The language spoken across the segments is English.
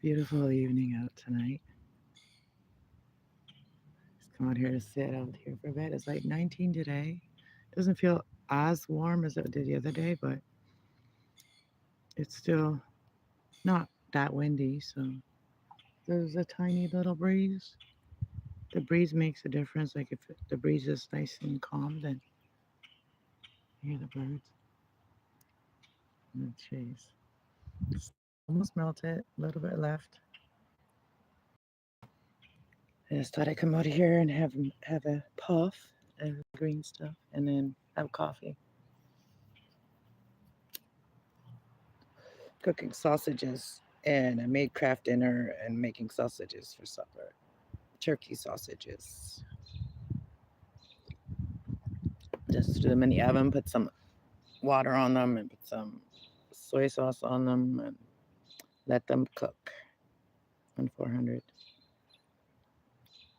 Beautiful evening out tonight. Just come out here to sit out here for a bit. It's like 19 today. Doesn't feel as warm as it did the other day, but it's still not that windy. So there's a tiny little breeze. The breeze makes a difference. Like if the breeze is nice and calm, then you hear the birds and the trees. It's almost melted. A little bit left. I just thought I'd come out here and have a puff of green stuff and then have coffee. Cooking sausages, and I made craft dinner and making sausages for supper. Turkey sausages. Just threw them in the oven, put some water on them, and put some soy sauce on them, and let them cook on 400.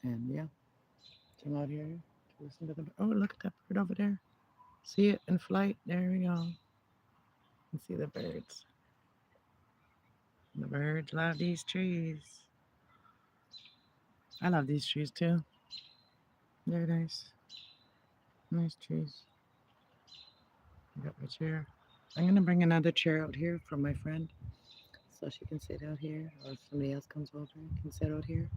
And yeah, come out here to listen to the. Oh, look at that bird over there. See it in flight? There we go. You see the birds. The birds love these trees. I love these trees too. They're nice. Nice trees. I got my chair. I'm going to bring another chair out here from my friend so she can sit out here, or if somebody else comes over can sit out here.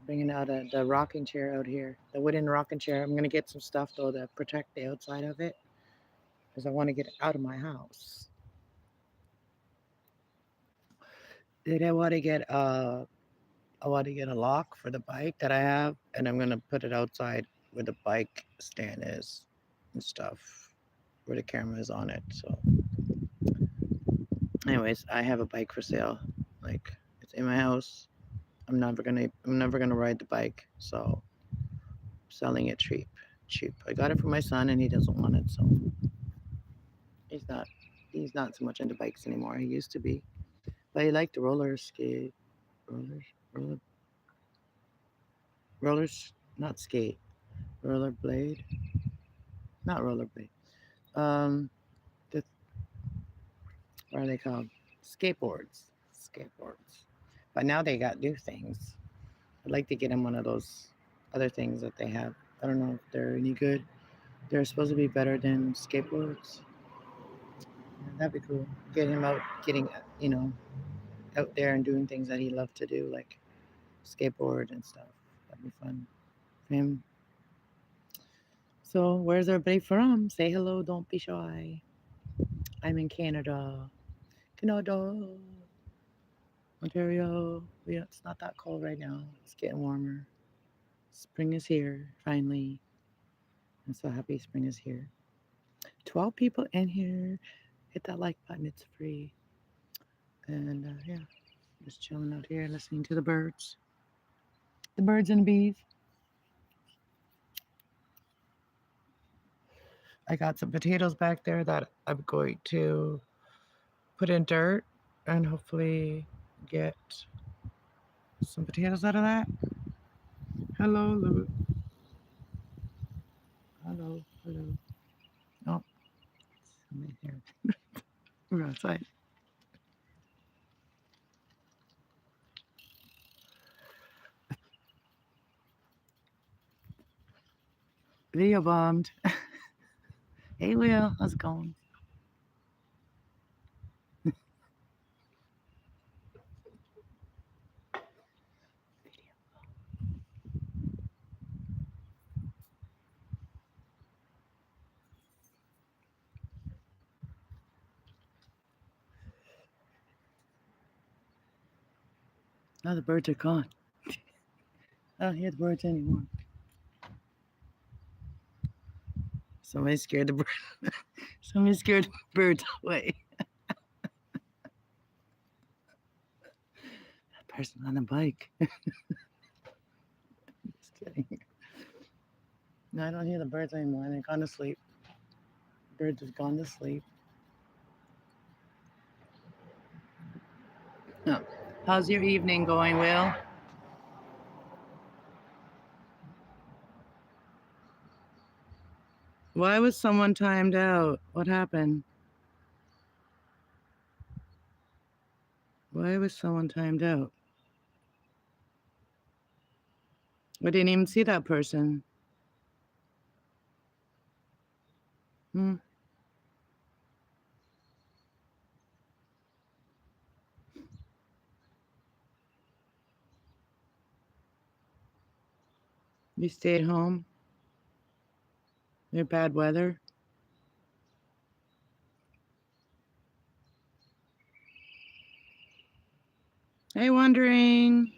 Bringing out the rocking chair out here, the wooden rocking chair. I'm going to get some stuff though to protect the outside of it because I want to get it out of my house. Did I want to get a lock for the bike that I have, and I'm going to put it outside where the bike stand is and stuff, where the camera is on it. So anyways, I have a bike for sale. Like it's in my house. I'm never gonna ride the bike, so I'm selling it cheap. Cheap. I got it for my son and he doesn't want it, so he's not he's not so much into bikes anymore. He used to be. But he liked the rollers roller rollers not skate. Rollerblade. Not rollerblade. Um the what are they called? Skateboards. Skateboards. But now they got new things. I'd like to get him one of those other things that they have. I don't know if they're any good. They're supposed to be better than skateboards. Yeah, that'd be cool. Get him out, you know, out there and doing things that he loved to do, like skateboard and stuff. That'd be fun for him. So, where's everybody from? Say hello. Don't be shy. I'm in Canada. Canada. Ontario. Yeah, it's not that cold right now. It's getting warmer. Spring is here, finally. I'm so happy spring is here. 12 people in here. Hit that like button, it's free. And yeah, just chilling out here listening to the birds. The birds and the bees. I got some potatoes back there that I'm going to put in dirt and hopefully get some potatoes out of that. Hello, Lou. Hello, hello. Oh, somebody here. We're outside. Video bombed. Hey, Will, how's it going? Now the birds are gone. I don't hear the birds anymore. Somebody scared the bird. Somebody scared the birds away. That person on the bike. Just kidding. No, I don't hear the birds anymore. They're gone to sleep. Birds have gone to sleep. No. How's your evening going, Will? Why was someone timed out? What happened? Why was someone timed out? I didn't even see that person. Hmm. You stayed home? In bad weather? Hey, wondering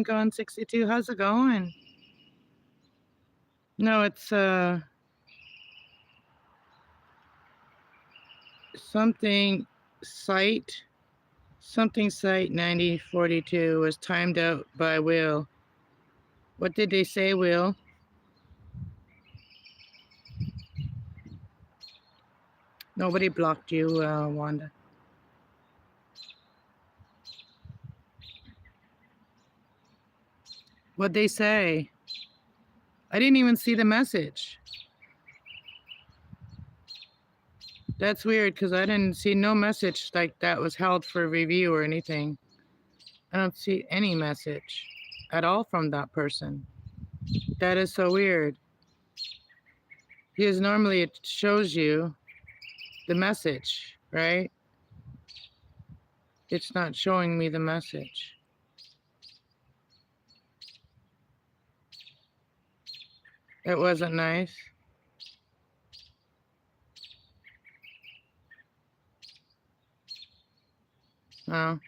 gone 62. How's it going? No, it's something site something site 9042 was timed out by Will. What did they say, Will? Nobody blocked you, Wanda. What'd they say? I didn't even see the message. That's weird because I didn't see no message like that was held for review or anything. I don't see any message at all from that person. That is so weird. Because normally it shows you the message, right? It's not showing me the message. It wasn't nice. Oh,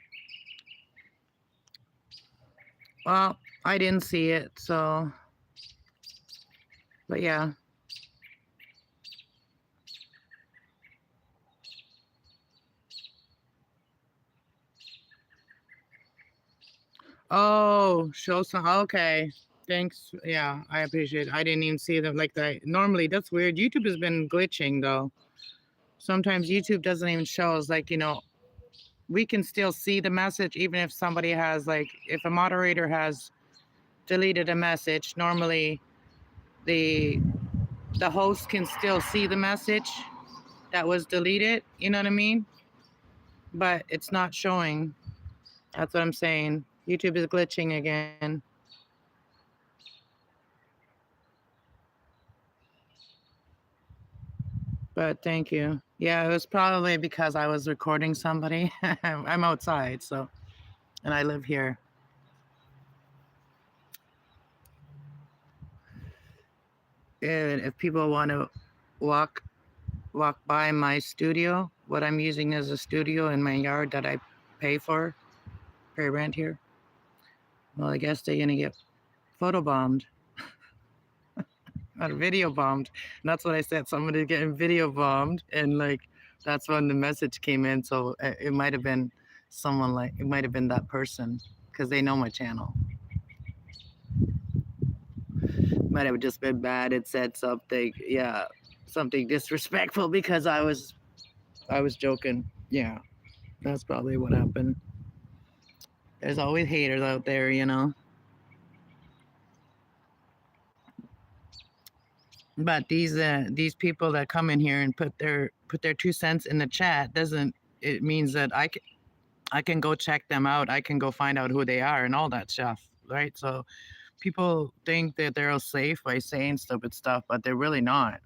well, I didn't see it, so, but yeah. Oh, show some. Okay. Thanks. Yeah, I appreciate it. I didn't even see them like that. Normally, that's weird. YouTube has been glitching though. Sometimes YouTube doesn't even show us, like, we can still see the message even if somebody has, like, if a moderator has deleted a message, normally the the host can still see the message that was deleted, you know what I mean? But it's not showing. That's what I'm saying. YouTube is glitching again. But thank you. Yeah, it was probably because I was recording somebody. I'm outside, so, and I live here. And if people want to walk walk by my studio, what I'm using as a studio in my yard that I pay for, pay rent here, well, I guess they're gonna get photobombed or video bombed. And that's what I said. Somebody's getting video bombed, and like that's when the message came in. So it might have been someone, like it might have been that person because they know my channel. Might have just been bad. It said something, yeah, something disrespectful because I was joking. Yeah, that's probably what happened. There's always haters out there. But these people that come in here and put their 2 cents in the chat doesn't, it means that I can go check them out. I can go find out who they are and all that stuff, right? So people think that they're safe by saying stupid stuff, but they're really not,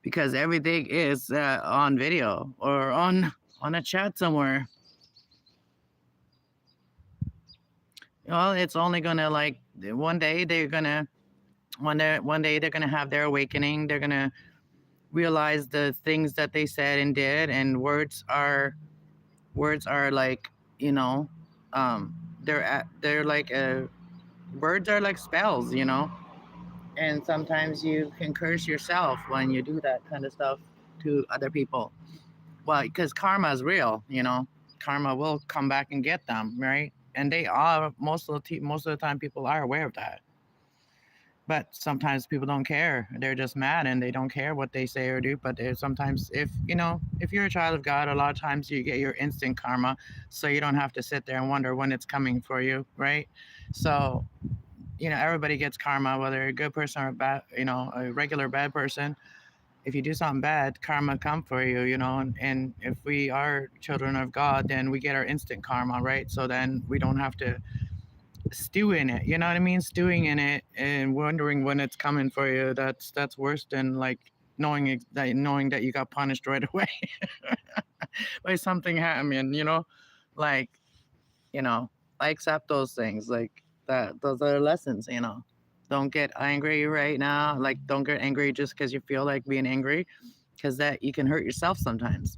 because everything is on video or on a chat somewhere. Well, it's only gonna, like, one day they're gonna one day they're gonna have their awakening. They're gonna realize the things that they said and did, and words are like, you know, um, they're like words are like spells. And sometimes you can curse yourself when you do that kind of stuff to other people. Well, because karma is real. Karma will come back and get them, right? And they are, most of the time people are aware of that. But sometimes people don't care. They're just mad and they don't care what they say or do. But sometimes, if you're a child of God, a lot of times you get your instant karma, so you don't have to sit there and wonder when it's coming for you, right? So, everybody gets karma, whether a good person or a bad, a regular bad person. if you do something bad, karma come for you, you know. And if we are children of God, then we get our instant karma, right? So then we don't have to stew in it. You know what I mean? Stewing in it and wondering when it's coming for you. That's worse than like knowing that you got punished right away by something happening. You know, like you know, I accept those things. Like that, those are lessons. You know, don't get angry right now. Like don't get angry just because you feel like being angry, because that you can hurt yourself sometimes.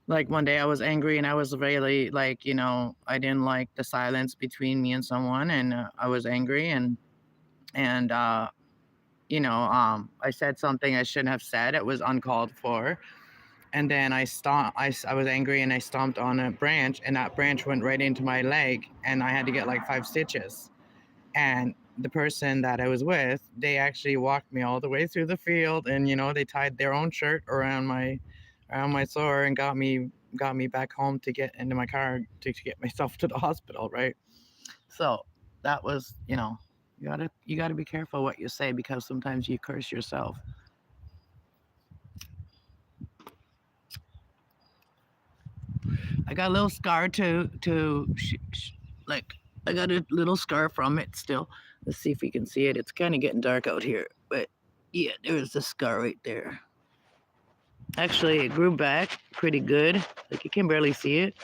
Like one day I was angry and I was really like, you know, I didn't like the silence between me and someone, and I was angry and I said something I shouldn't have said. It was uncalled for. And then I was angry and I stomped on a branch, and that branch went right into my leg, and I had to get like 5 stitches. And the person that I was with, they actually walked me all the way through the field, and they tied their own shirt around my sore and got me back home to get into my car to get myself to the hospital, right? So that was, you gotta be careful what you say, because sometimes you curse yourself. I got a little scar like I got a little scar from it still. Let's see if we can see it. It's kind of getting dark out here, but yeah, there's the scar right there. Actually, it grew back pretty good. Like you can barely see it,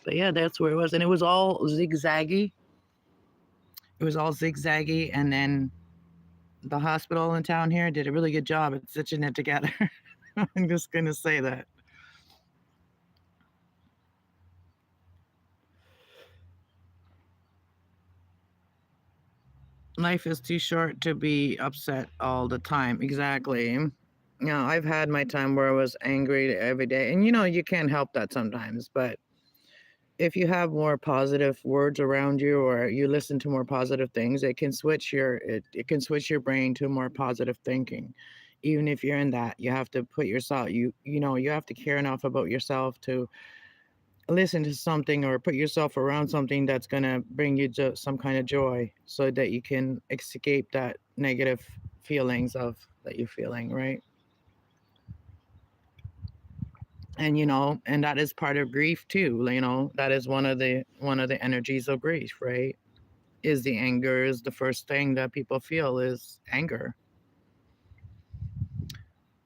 but yeah, that's where it was, and it was all zigzaggy. It was all zigzaggy, and then the hospital in town here did a really good job at stitching it together. I'm just gonna say that. Life is too short to be upset all the time. Exactly. I've had my time where I was angry every day, and you can't help that sometimes. But if you have more positive words around you, or you listen to more positive things, it can switch your brain to more positive thinking. Even if you're in that, you have to put yourself you have to care enough about yourself to listen to something or put yourself around something that's going to bring you some kind of joy, so that you can escape that negative feelings of that you're feeling, right? And that is part of grief too. That is one of the energies of grief, right? Is the anger. Is the first thing that people feel is anger.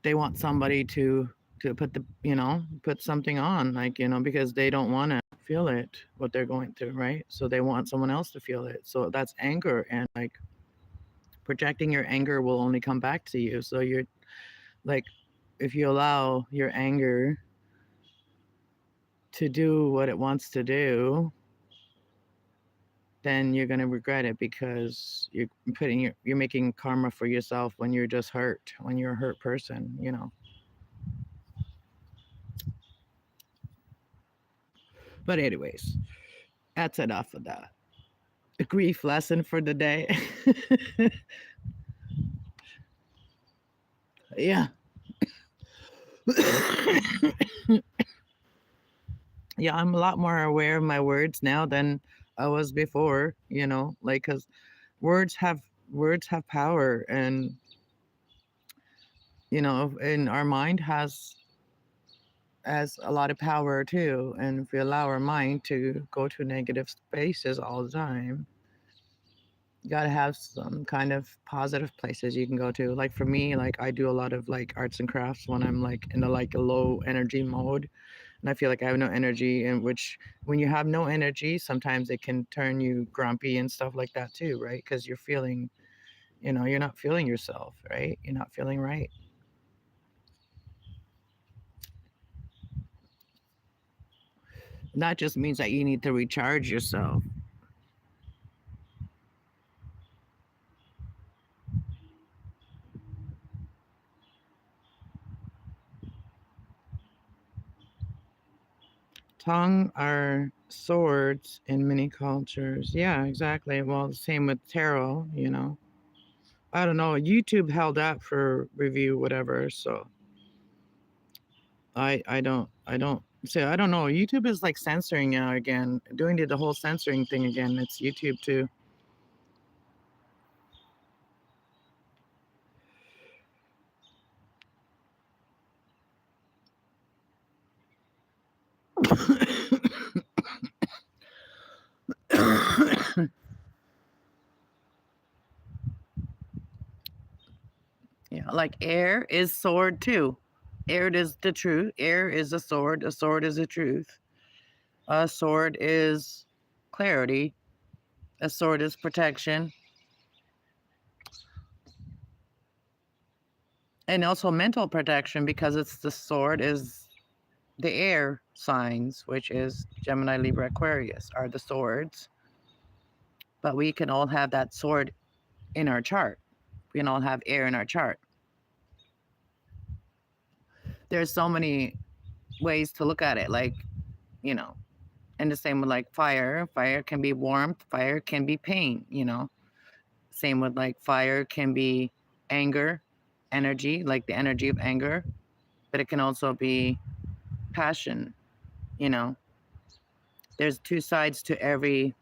They want somebody to put something on, like, because they don't want to feel it, what they're going through, right? So they want someone else to feel it. So that's anger, and like projecting your anger will only come back to you. So you're like, if you allow your anger to do what it wants to do, then you're going to regret it, because you're making karma for yourself when you're just hurt, when you're a hurt person. But anyways, that's enough of that. A grief lesson for the day. Yeah. Yeah, I'm a lot more aware of my words now than I was before, like, cuz words have words have power, and our mind has a lot of power too. And if we allow our mind to go to negative spaces all the time, you got to have some kind of positive places you can go to. Like for me, like I do a lot of like arts and crafts when I'm like in a low energy mode, and I feel like I have no energy. And which, when you have no energy, sometimes it can turn you grumpy and stuff like that too, right? Because you're not feeling yourself, right? You're not feeling right. That just means that you need to recharge yourself. Tongue are swords in many cultures. Yeah, exactly. Well, the same with tarot. I don't know. YouTube held up for review, whatever. So I don't. So I don't know. YouTube is like censoring now again, doing the whole censoring thing again. It's YouTube too. Yeah, like air is sword too. Air is the truth. Air is a sword. A sword is the truth. A sword is clarity. A sword is protection. And also mental protection because it's the sword is the air signs, which is Gemini, Libra, Aquarius, are the swords. But we can all have that sword in our chart. We can all have air in our chart. There's so many ways to look at it. Like, you know, and the same with like fire. Fire can be warmth, fire can be pain, you know. Same with like fire can be anger, energy, like the energy of anger, but it can also be passion, you know. There's two sides to every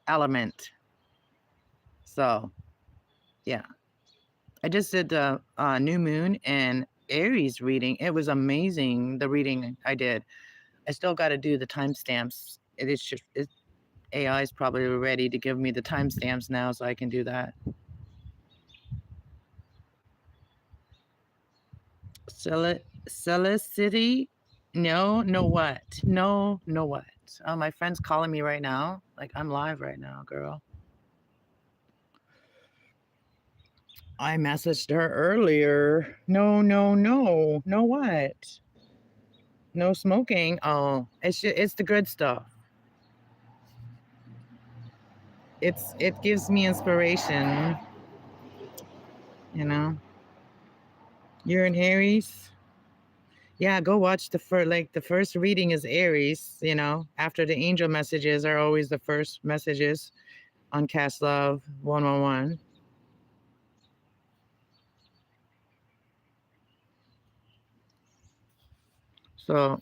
element. So, yeah. I just did the new moon and Aries reading. It was amazing, the reading I did. I still got to do the timestamps. It is just, AI is probably ready to give me the timestamps now so I can do that. Celicity? No what? No what? Oh, my friend's calling me right now. Like, I'm live right now, girl. I messaged her earlier. No what? No smoking. Oh, it's the good stuff. It gives me inspiration, you know. You're in Aries. Yeah, go watch the first reading is Aries, you know. After the angel messages are always the first messages on Kass Love 111. So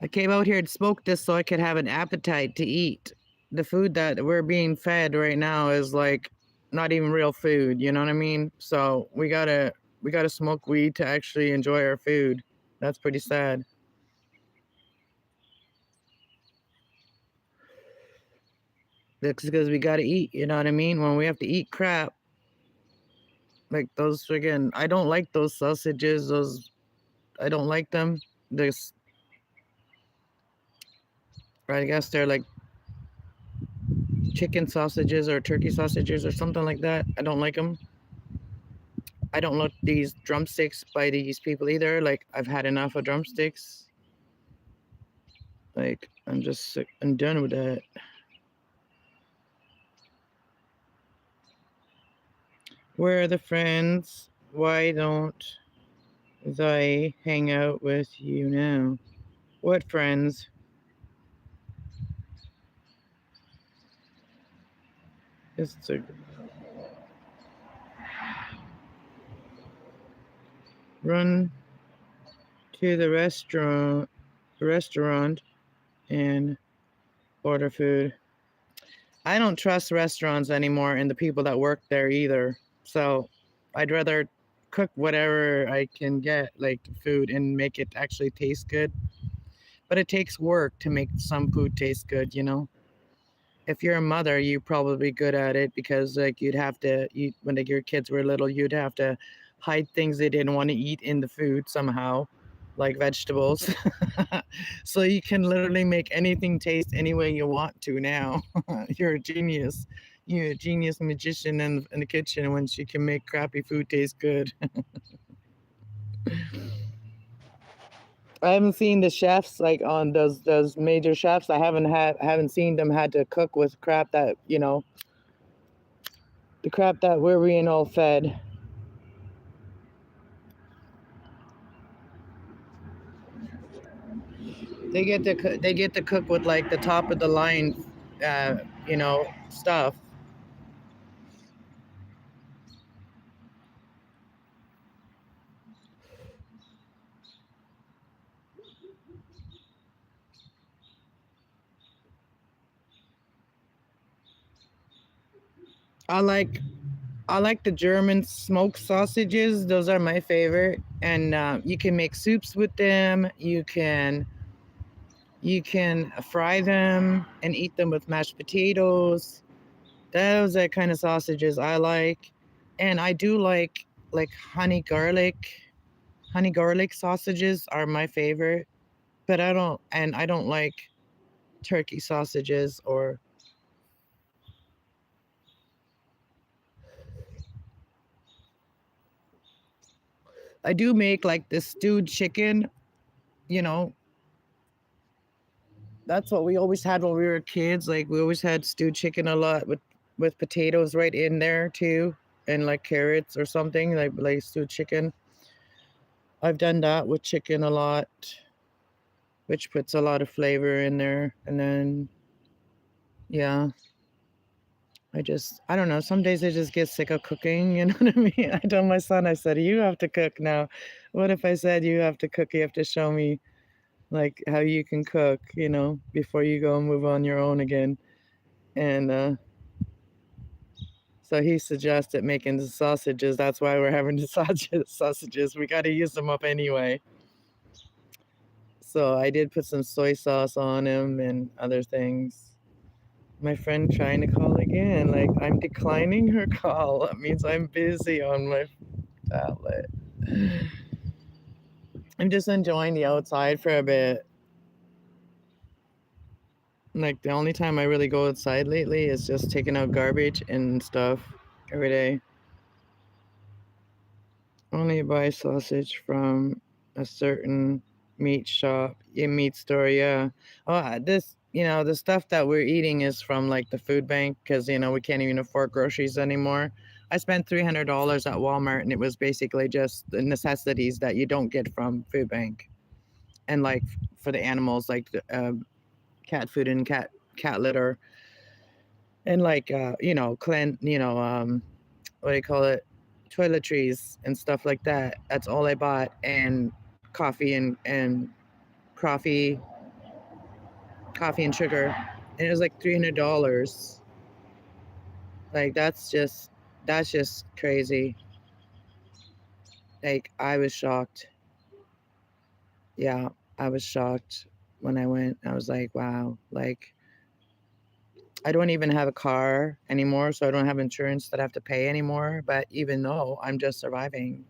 I came out here and smoked this so I could have an appetite to eat. The food that we're being fed right now is like not even real food, you know what I mean? So we gotta smoke weed to actually enjoy our food. That's pretty sad. That's because we gotta eat, you know what I mean? When we have to eat crap, like those friggin' I don't like those sausages, those I don't like them. This I guess they're like chicken sausages or turkey sausages or something like that. I don't like them. I don't like these drumsticks by these people either. Like, I've had enough of drumsticks. Like, I'm just sick. I'm done with that. Where are the friends? Why don't they hang out with you now? What friends? It's a run to the restaurant and order food. I don't trust restaurants anymore and the people that work there either. So I'd rather cook whatever I can get, like food, and make it actually taste good. But it takes work to make some food taste good, you know? If you're a mother, you're probably good at it because like you'd have to eat when your kids were little, you'd have to hide things they didn't want to eat in the food somehow, like vegetables. So you can literally make anything taste any way you want to now. You're a genius. You're a genius magician in the kitchen when she can make crappy food taste good. I haven't seen the chefs like on those major chefs. I haven't seen them had to cook with crap that, you know, the crap that we're being all fed. They get to cook with like the top of the line, uh, you know, stuff. I like I like the German smoked sausages. Those are my favorite. And you can make soups with them. You can fry them and eat them with mashed potatoes. Those are kind of sausages I like. And I do like honey garlic sausages are my favorite, but I don't like turkey sausages. Or I do make like the stewed chicken, you know, that's what we always had when we were kids. Like we always had stewed chicken a lot with potatoes right in there too, and like carrots or something like stewed chicken. I've done that with chicken a lot, which puts a lot of flavor in there. And then yeah, I don't know. Some days I just get sick of cooking. You know what I mean? I told my son, I said, you have to cook now. What if I said you have to cook? You have to show me like how you can cook, before you go and move on your own again. And so he suggested making the sausages. That's why we're having the sausages. We got to use them up anyway. So I did put some soy sauce on them and other things. My friend trying to call again. Like, I'm declining her call. That means I'm busy on my tablet. I'm just enjoying the outside for a bit. Like, the only time I really go outside lately is just taking out garbage and stuff every day. Only buy sausage from a certain meat shop, a meat store. Yeah. Oh, the stuff that we're eating is from like the food bank because, we can't even afford groceries anymore. I spent $300 at Walmart and it was basically just the necessities that you don't get from food bank. And like for the animals, like cat food and cat litter and like, what do you call it? Toiletries and stuff like that. That's all I bought. And coffee and coffee, coffee and sugar. And it was like $300. Like that's just crazy. Like I was shocked. Yeah, I was shocked when I went. I was like, wow, like I don't even have a car anymore, so I don't have insurance that I have to pay anymore. But even though I'm just surviving,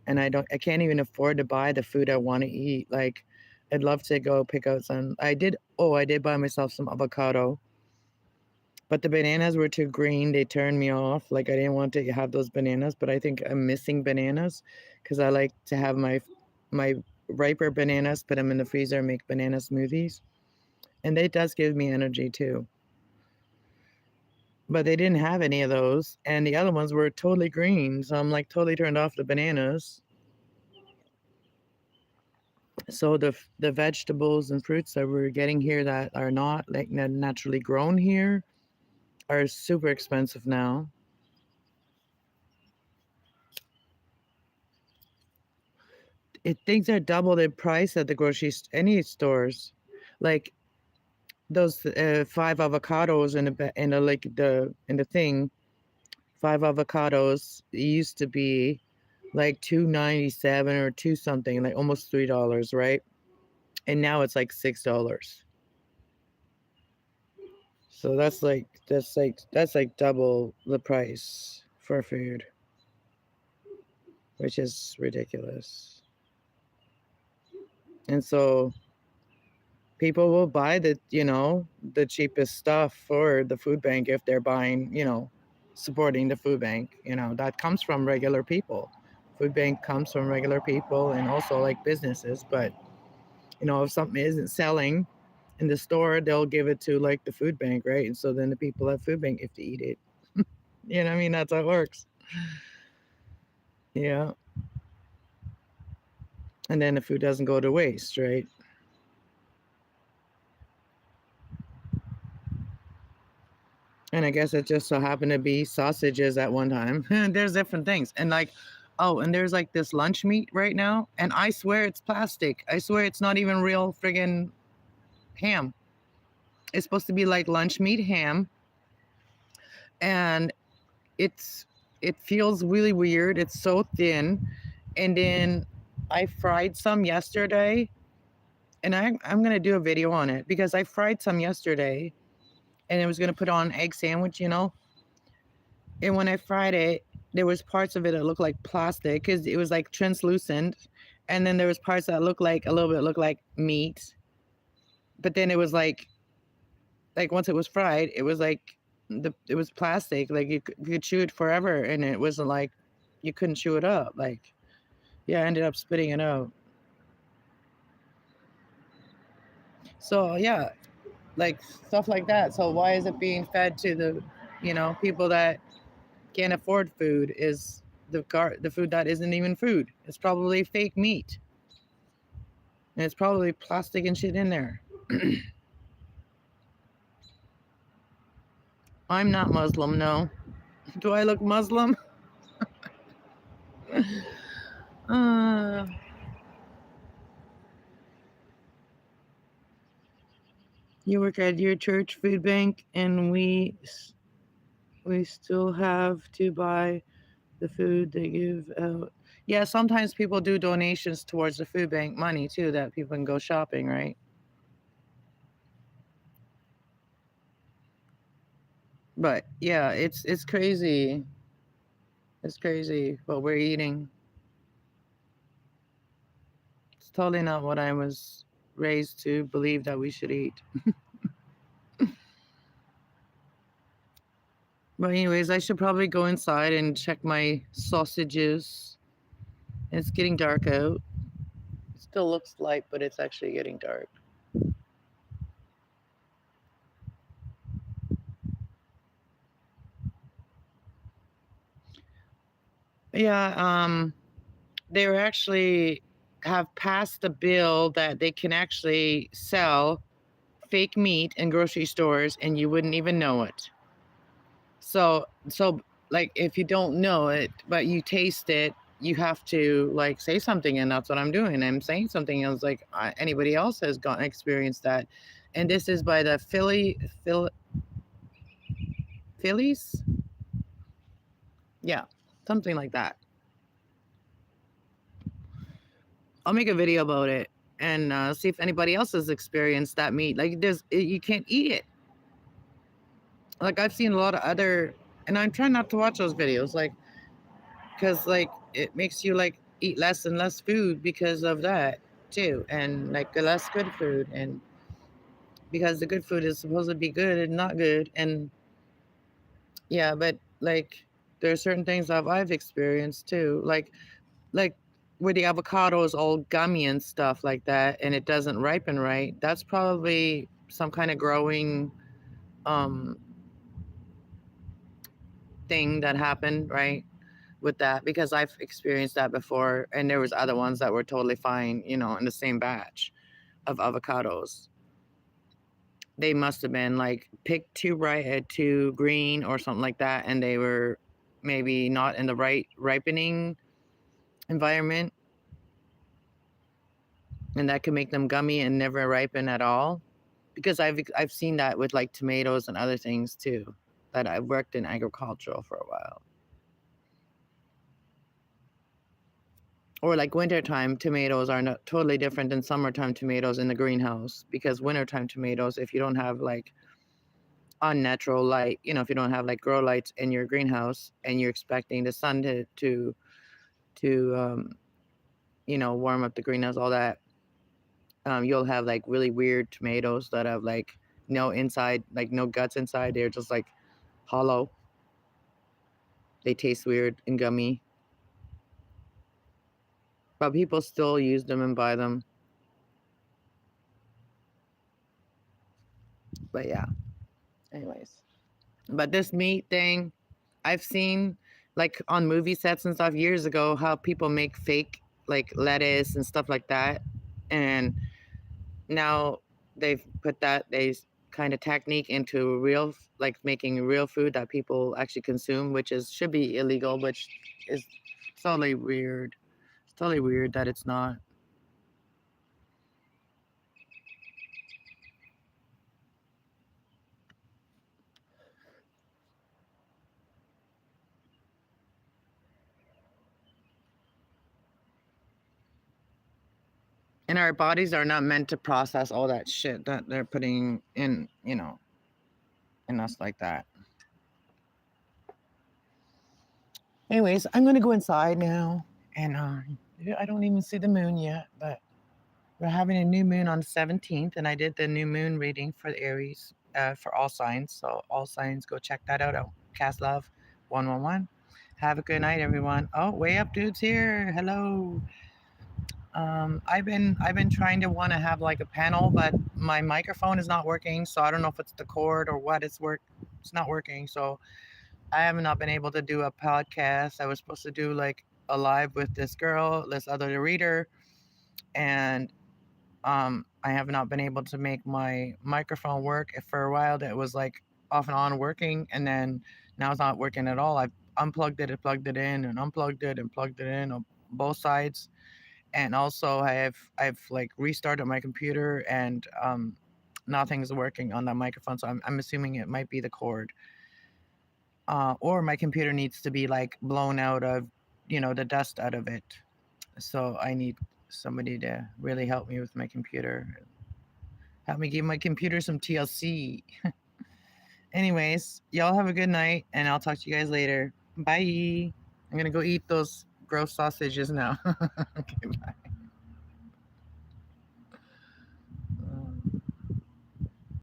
and I can't even afford to buy the food I want to eat. Like I'd love to go pick out some. I did buy myself some avocado, but the bananas were too green. They turned me off. Like I didn't want to have those bananas, but I think I'm missing bananas because I like to have my riper bananas, put them in the freezer, make banana smoothies. And it does give me energy too. But they didn't have any of those, and the other ones were totally green. So I'm like totally turned off the bananas. So the vegetables and fruits that we're getting here that are not like naturally grown here are super expensive now. Things are double the price at the any stores. Like those five avocados in the thing, five avocados used to be like $2.97 or two something, like almost $3, right? And now it's like $6. So that's like double the price for food, which is ridiculous. And so people will buy the cheapest stuff for the food bank if they're buying, supporting the food bank, that comes from regular people. Food bank comes from regular people and also like businesses, but if something isn't selling in the store, they'll give it to like the food bank, right? And so then the people at food bank have to eat it. You know what I mean? That's how it works. Yeah. And then the food doesn't go to waste, right? And I guess it just so happened to be sausages at one time. There's different things. And like, oh, and there's like this lunch meat right now. And I swear it's plastic. I swear it's not even real friggin' ham. It's supposed to be like lunch meat ham. And it feels really weird. It's so thin. And then I fried some yesterday, and I'm gonna do a video on it because I fried some yesterday, and I was gonna put on egg sandwich, you know. And when I fried it, there was parts of it that looked like plastic because it was like translucent, and then there was parts that looked like a little bit looked like meat, but then it was like once it was fried, it was like it was plastic, like you could chew it forever, and it wasn't like you couldn't chew it up. Like, yeah, I ended up spitting it out. So yeah, like stuff like that. So why is it being fed to the, people that can't afford food? Is the food that isn't even food? It's probably fake meat, and it's probably plastic and shit in there. I'm not Muslim, no. Do I look Muslim? uh, you work at your church food bank, and we still have to buy the food they give out. Yeah, sometimes people do donations towards the food bank money too, that people can go shopping, right? But yeah, it's crazy. It's crazy what we're eating. It's totally not what I was raised to believe that we should eat. But anyways, I should probably go inside and check my sausages. It's getting dark out. It still looks light, but it's actually getting dark. Yeah, they were actually have passed a bill that they can actually sell fake meat in grocery stores and you wouldn't even know it. So like if you don't know it but you taste it, you have to like say something, and that's what I'm doing. I'm saying something else like anybody else has gotten experienced that. And this is by the Phillies. Yeah, something like that. I'll make a video about it and see if anybody else has experienced that meat. Like you can't eat it. Like I've seen a lot of other, and I'm trying not to watch those videos, like because like it makes you like eat less and less food because of that too, and like the less good food, and because the good food is supposed to be good and not good, and yeah, but like there are certain things that I've experienced too, like where the avocado is all gummy and stuff like that, and it doesn't ripen right. That's probably some kind of growing um thing that happened, right? With that, because I've experienced that before, and there was other ones that were totally fine, in the same batch of avocados. They must have been like picked too bright, too green, or something like that, and they were maybe not in the right ripening environment, and that could make them gummy and never ripen at all. Because I've seen that with like tomatoes and other things too. That I've worked in agricultural for a while. Or like wintertime tomatoes are not totally different than summertime tomatoes in the greenhouse, because wintertime tomatoes, if you don't have like unnatural light, if you don't have like grow lights in your greenhouse and you're expecting the sun to warm up the greenhouse, all that, you'll have like really weird tomatoes that have like no inside, like no guts inside. They're just like hollow. They taste weird and gummy, but people still use them and buy them. But yeah, anyways. But this meat thing, I've seen like on movie sets and stuff years ago how people make fake like lettuce and stuff like that. And now they've put that they kind of technique into real, like making real food that people actually consume, which is should be illegal, which is totally weird. It's totally weird that it's not. And our bodies are not meant to process all that shit that they're putting in, in us like that. Anyways, I'm gonna go inside now, and I don't even see the moon yet, but we're having a new moon on the 17th, and I did the new moon reading for the Aries, for all signs. So all signs, go check that out at Kasslove 111. Have a good night, everyone. Oh, way up, dudes here. Hello. I've been trying to want to have like a panel, but my microphone is not working, so I don't know if it's the cord or what. It's not working, so I have not been able to do a podcast. I was supposed to do like a live with this girl, this other reader, and I have not been able to make my microphone work. For a while that was like off and on working, and then now it's not working at all. I've unplugged it and plugged it in, and unplugged it and plugged it in on both sides. And also I've like restarted my computer, and nothing's working on that microphone. So I'm assuming it might be the cord, or my computer needs to be like blown out of, the dust out of it. So I need somebody to really help me with my computer, help me give my computer some TLC. Anyways, y'all have a good night, and I'll talk to you guys later. Bye. I'm gonna go eat those gross sausages now. Okay, bye.